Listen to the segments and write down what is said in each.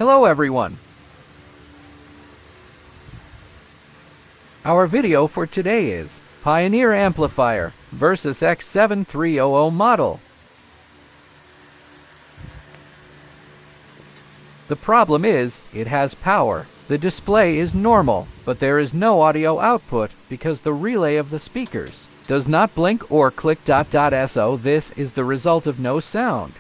Hello everyone! Our video for today is Pioneer Amplifier VSX-7300 model. The problem is, it has power. The display is normal, but there is no audio output because the relay of the speakers does not blink or click. So this is the result of no sound.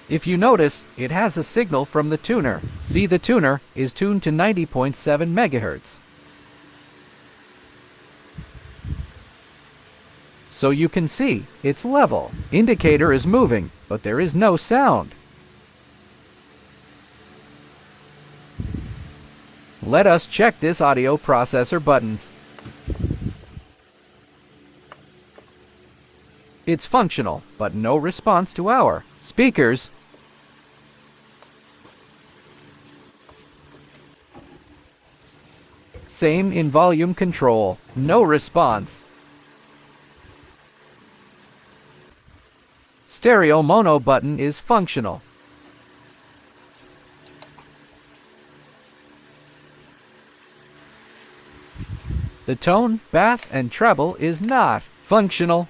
If you notice, it has a signal from the tuner. See, the tuner is tuned to 90.7 MHz. So you can see, it's level. Indicator is moving, but there is no sound. Let us check this audio processor buttons. It's functional, but no response to our speakers. Same in volume control, no response. Stereo mono button is functional. The tone, bass, and treble is not functional.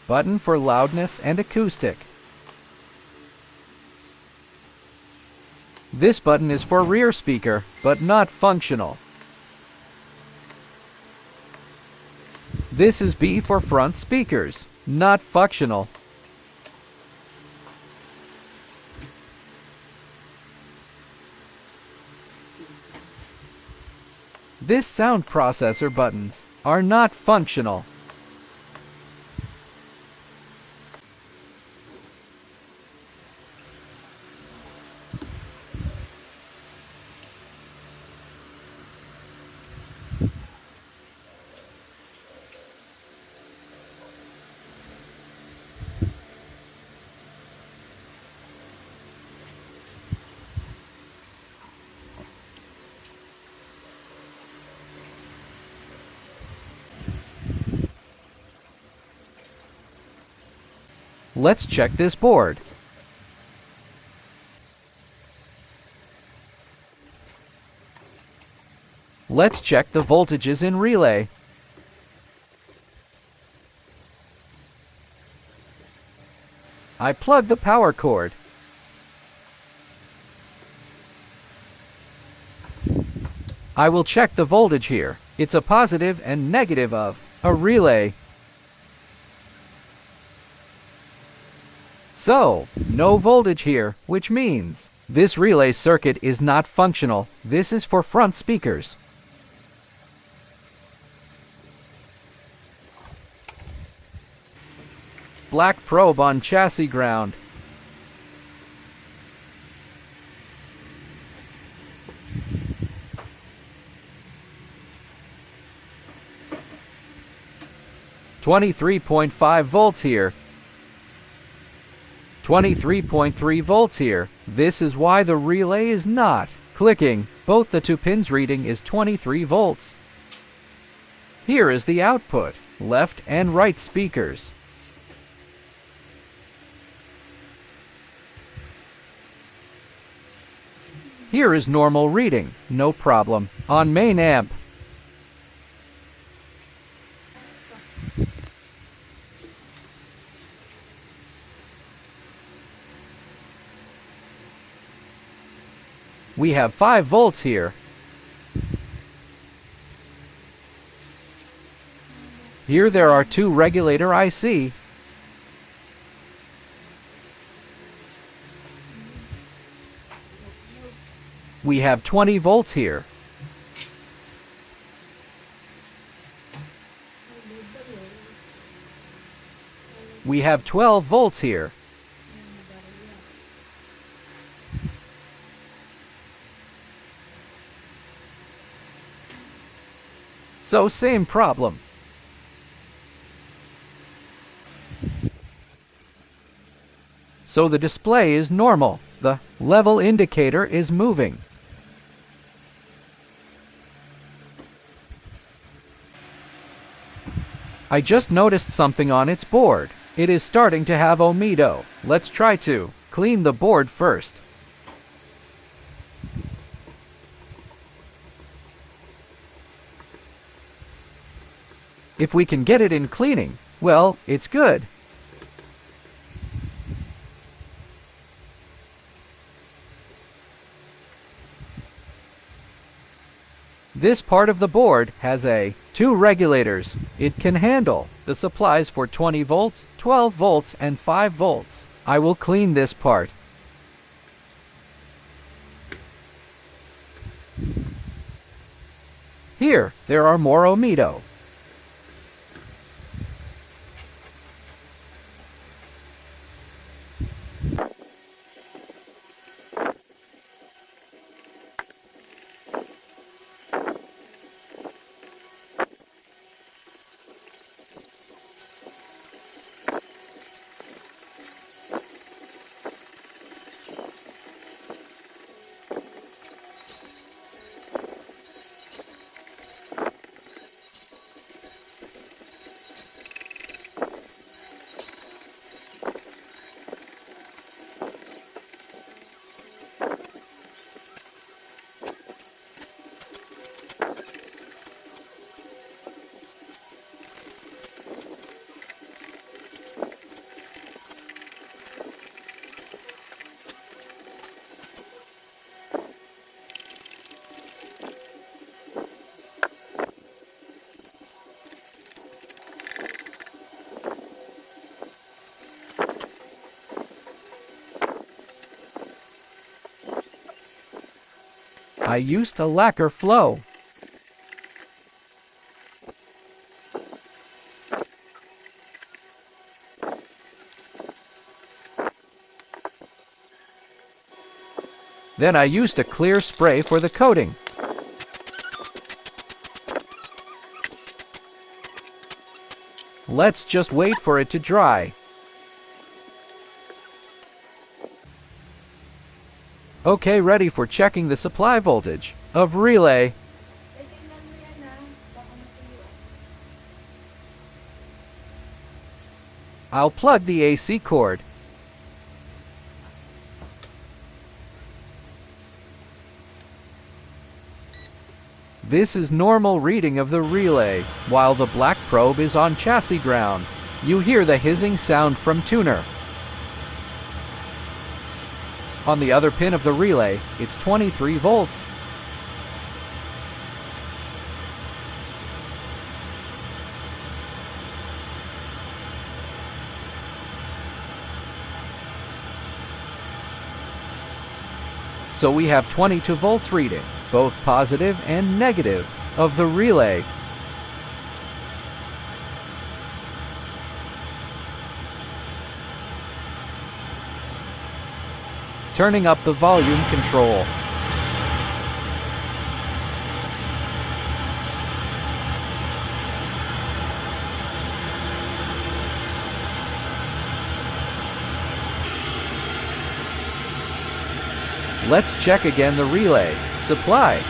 Button for loudness and acoustic. This button is for rear speaker, but not functional. This is B for front speakers, not functional. This sound processor buttons are not functional. Let's check this board. Let's check the voltages in relay. I plug the power cord. I will check the voltage here. It's a positive and negative of a relay. So, no voltage here, which means this relay circuit is not functional. This is for front speakers. Black probe on chassis ground. .5 volts here. 23.3 volts here. This is why the relay is not clicking. Both the two pins reading is 23 volts. Here is the output, left and right speakers. Here is normal reading, no problem, on main amp. We have 5 volts here. Here there are 2 regulator IC. We have 20 volts here. We have 12 volts here. So same problem. so the display is normal. The level indicator is moving. I just noticed something on its board. It is starting to have omido. Let's try to clean the board first. If we can get it in cleaning, well, it's good. This part of the board has two regulators. It can handle the supplies for 20 volts, 12 volts, and 5 volts. I will clean this part. Here, there are more omido. I used a lacquer flow. Then I used a clear spray for the coating. Let's just wait for it to dry. Okay, ready for checking the supply voltage of relay. I'll plug the AC cord. This is normal reading of the relay, while the black probe is on chassis ground. You hear the hissing sound from tuner. On the other pin of the relay, it's 23 volts. So we have 22 volts reading, both positive and negative, of the relay. Turning up the volume control. Let's check again the relay supply.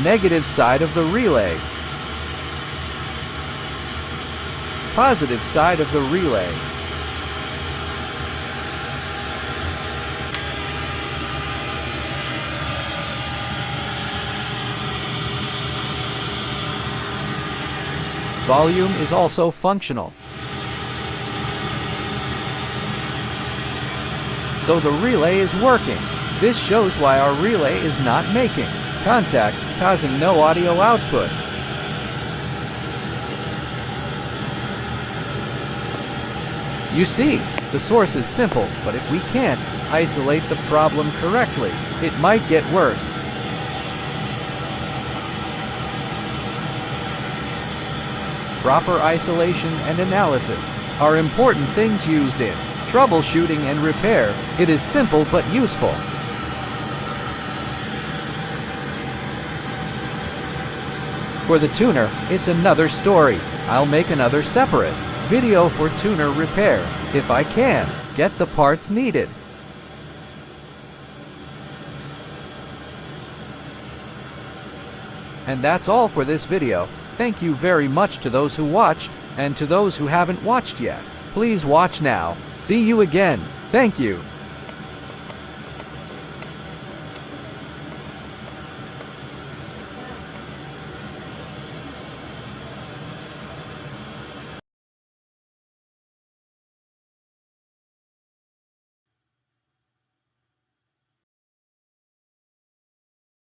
Negative side of the relay. Positive side of the relay. Volume is also functional. So the relay is working. This shows why our relay is not making contact, causing no audio output. You see, the source is simple, but if we can't isolate the problem correctly, it might get worse. Proper isolation and analysis are important things used in troubleshooting and repair. It is simple but useful. For the tuner, it's another story. I'll make another separate video for tuner repair if I can get the parts needed. And that's all for this video. Thank you very much to those who watched, and to those who haven't watched yet. Please watch now. See you again. Thank you.